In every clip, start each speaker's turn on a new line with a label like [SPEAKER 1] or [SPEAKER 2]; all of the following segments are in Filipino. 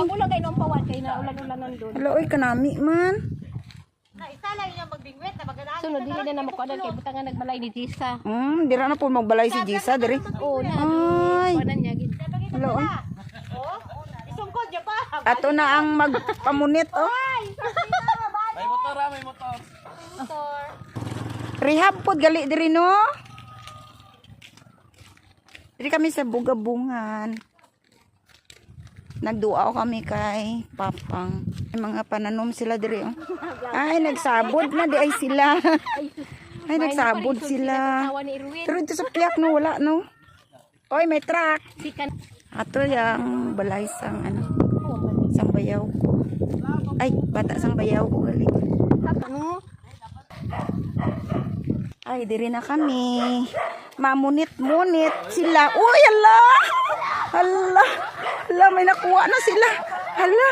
[SPEAKER 1] Ulang kayo nung pawat kayo na ulan-ulanan doon.
[SPEAKER 2] Hala, oy, kanami man.
[SPEAKER 1] Sunod, hindi na makuha kay butangan nagbalay ni Jisa.
[SPEAKER 2] Dira na po magbalay si Jisa, diri.
[SPEAKER 1] Oo, na.
[SPEAKER 2] Ay.
[SPEAKER 1] Kuha na niya.
[SPEAKER 2] Hala, oy. Ato na ang magpamunit, oh.
[SPEAKER 3] May motor ha, may motor.
[SPEAKER 2] Rehab po, gali diri, no? Diri kami sa Bugabungan. Nagduaw kami kay Papang. May mga pananom sila diri, oh. Ay, nagsabod na di ay sila. Ay, nagsabod sila. Pero ito sa piyak, no? Wala, no? Oy, may truck. Ato yung balay sang, ano, sang bayaw ko. Ay, bata sang bayaw ko, gali. Ay, diri na kami. Mamunit-munit sila. Uy, hala! Hala! Hala, may nakuha na sila. Hala!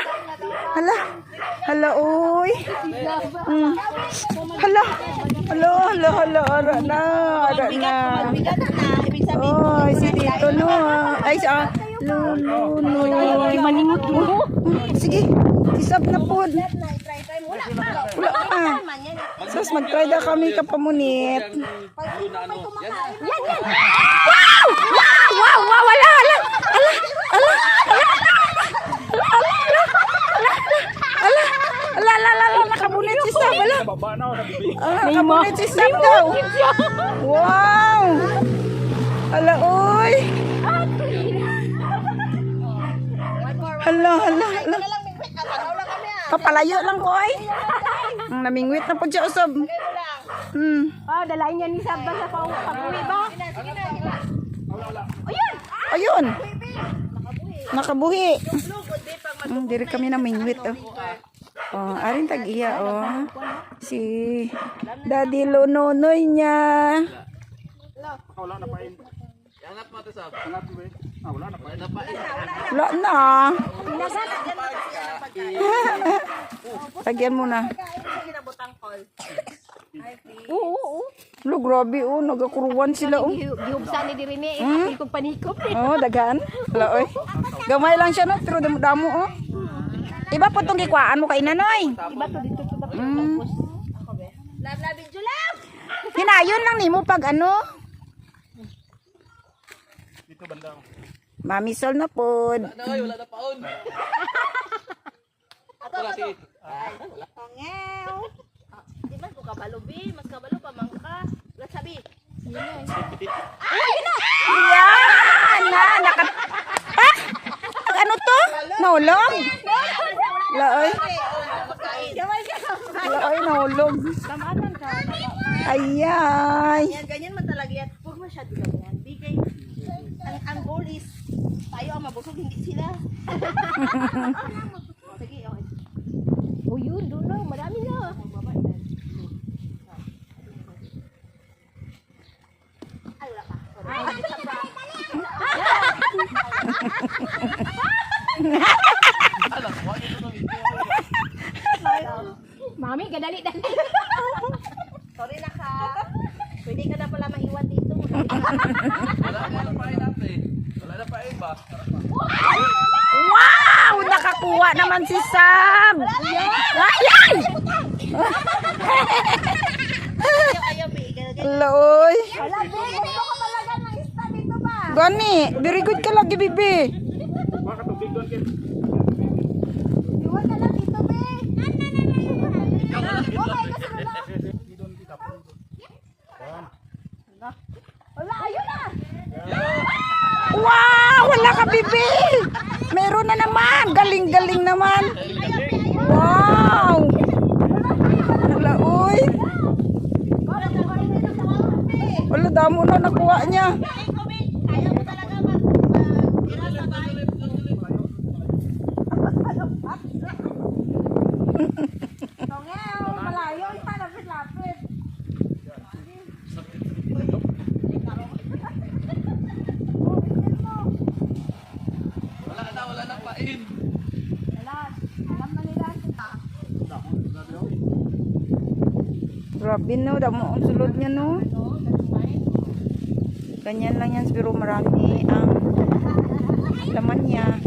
[SPEAKER 2] Hala! Hala, uy! Hala! Hala, hala, hala, ara na. Ara na. Oy, si Tito, no. Ay, siya. Lulu.
[SPEAKER 1] Maningot mo.
[SPEAKER 2] Sige, isab na po. Wala ka. Sus, mag-try na kami kapamunit.
[SPEAKER 1] Yan, yan.
[SPEAKER 2] Wow! Wow! Wow! Wow! Wala! Ala! Ala! Ala! Ala! Ala! Ala! Ala! Ala! Nakamunit si Sab. Ala! Nakamunit si Sab daw. Wow! Ala, uy! Hala, hala, hala. Papalayo lang ko ay. Namingwit na po siya usab.
[SPEAKER 1] Dalain niya ni Sab sa pag-uwi ba?
[SPEAKER 2] Ayun. Nakabuhi. Diri kami namingwit, oh. Oh, arin tag-iya, oh. Si Daddy Lononoy niya.
[SPEAKER 3] Wala na pain. Yangat mo to Sab. Yangat mo eh. Wala na pain.
[SPEAKER 2] Wala na. Lagyan mo na.
[SPEAKER 1] Oo.
[SPEAKER 2] Lo, grabe, oh. Nagakuruan sila, oh.
[SPEAKER 1] Gihubsan ni diri ni. Ako kong panikop.
[SPEAKER 2] Oh, dagan. Wala, oy. Gamay lang siya, no? Pero damo, oh. Iba po itong kikwaan mo kay Nanoy.
[SPEAKER 1] Iba to dito to tapos. Lablabin julam.
[SPEAKER 2] Hinayon lang nimo pag ano.
[SPEAKER 3] Dito bandang.
[SPEAKER 2] Mami Sol na po.
[SPEAKER 3] Wala na paon. Wala si.
[SPEAKER 1] Pangew. Di ba ko kabalo bi, mas kabalo pa man ka. Wala sabi. Ay, na.
[SPEAKER 2] Yan! Nakat... Ah! Ano to? Naulog? Laoy. Laoy, naulog.
[SPEAKER 1] Tamanan ka.
[SPEAKER 2] Ayay.
[SPEAKER 1] Yan, ganyan man talaga yan. Huwag masyado ganyan. Bigay. Ang goal is, tayo ang mabusog, hindi sila. Sige, okay. O yun, doon na. Marami na. Ay, wala pa. Mami, gadali-dali. Sorry na ka. Pwede ka na pala maiwan dito.
[SPEAKER 3] Wala na pain natin. Wala na pain ba?
[SPEAKER 2] Wow! Nakakuha naman si Sam! Ayay! Laoy. Gani, very good ka lagi, bibi.
[SPEAKER 3] Baka tubig doon kin.
[SPEAKER 2] Wow! Wala ka, bibi! Meron na naman! Galing-galing naman! Wow! Wala, uy! Wala, damo na nakuha niya.
[SPEAKER 3] Wala na pain.
[SPEAKER 2] Grabe, no, damo ang sulod niya, no. Ganyan lang yan, pero marami ang laman niya.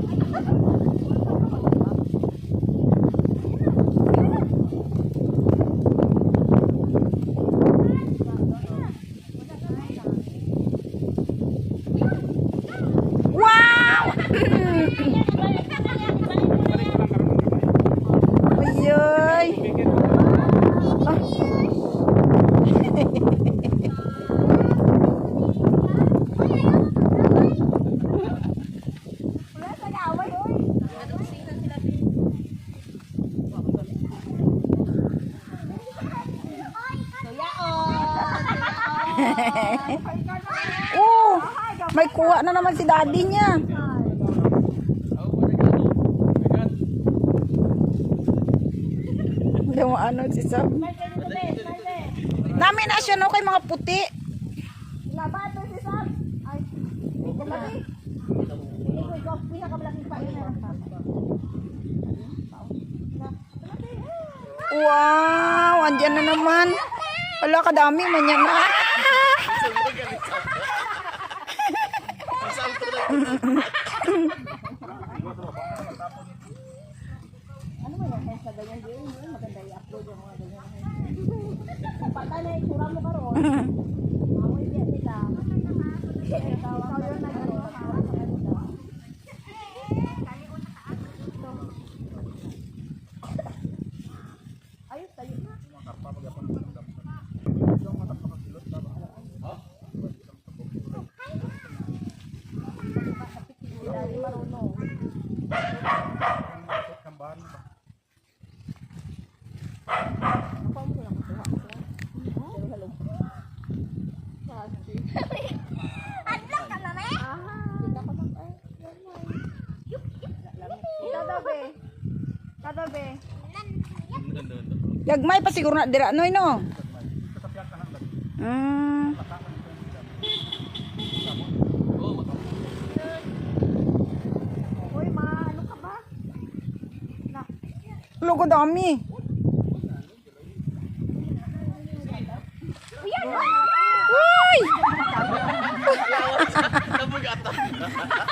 [SPEAKER 2] Oh, may kuha na naman si daddy niya. Hindi mo ano si Sam. Namin na siya no kay mga puti.
[SPEAKER 1] Laban to si Sam. Ay, kumati. Ikaw, ikaw, pinakamalaki pa yun.
[SPEAKER 2] Wow, andyan na naman. Wala kadami man yan na.
[SPEAKER 1] Ano mo yan? Sa ganyan din, maganda i-upload yung mga ganyan. Patay na itura mo karoon. Amoy biya nila. Ikaw yun na yun. Ayos, tayo na. Hindi marunong. Kadabe.
[SPEAKER 2] Gagmay pa siguro na dira noy no. Mm.
[SPEAKER 1] Uy, ano ka ba?
[SPEAKER 2] Logo dami. Uy!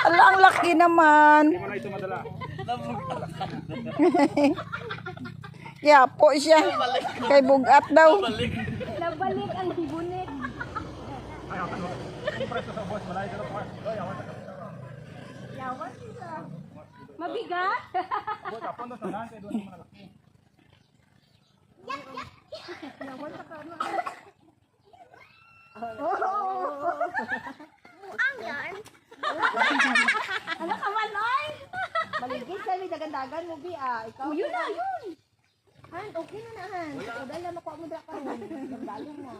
[SPEAKER 2] Ala, ang laki naman.
[SPEAKER 3] Hindi mo na ito madala.
[SPEAKER 2] Yeah, po siya. Kay bugat daw.
[SPEAKER 1] Nabalik ang hibunit. Yawan siya. Mabigat? Yawan sa kano. Ang yan. Ano ka man, oy? Maligid sa dagan-dagan mo, Bi. Ikaw. Yun na, yun. Han, okay na na, Han. Dahil na makuha mo dra ka. Dalong na.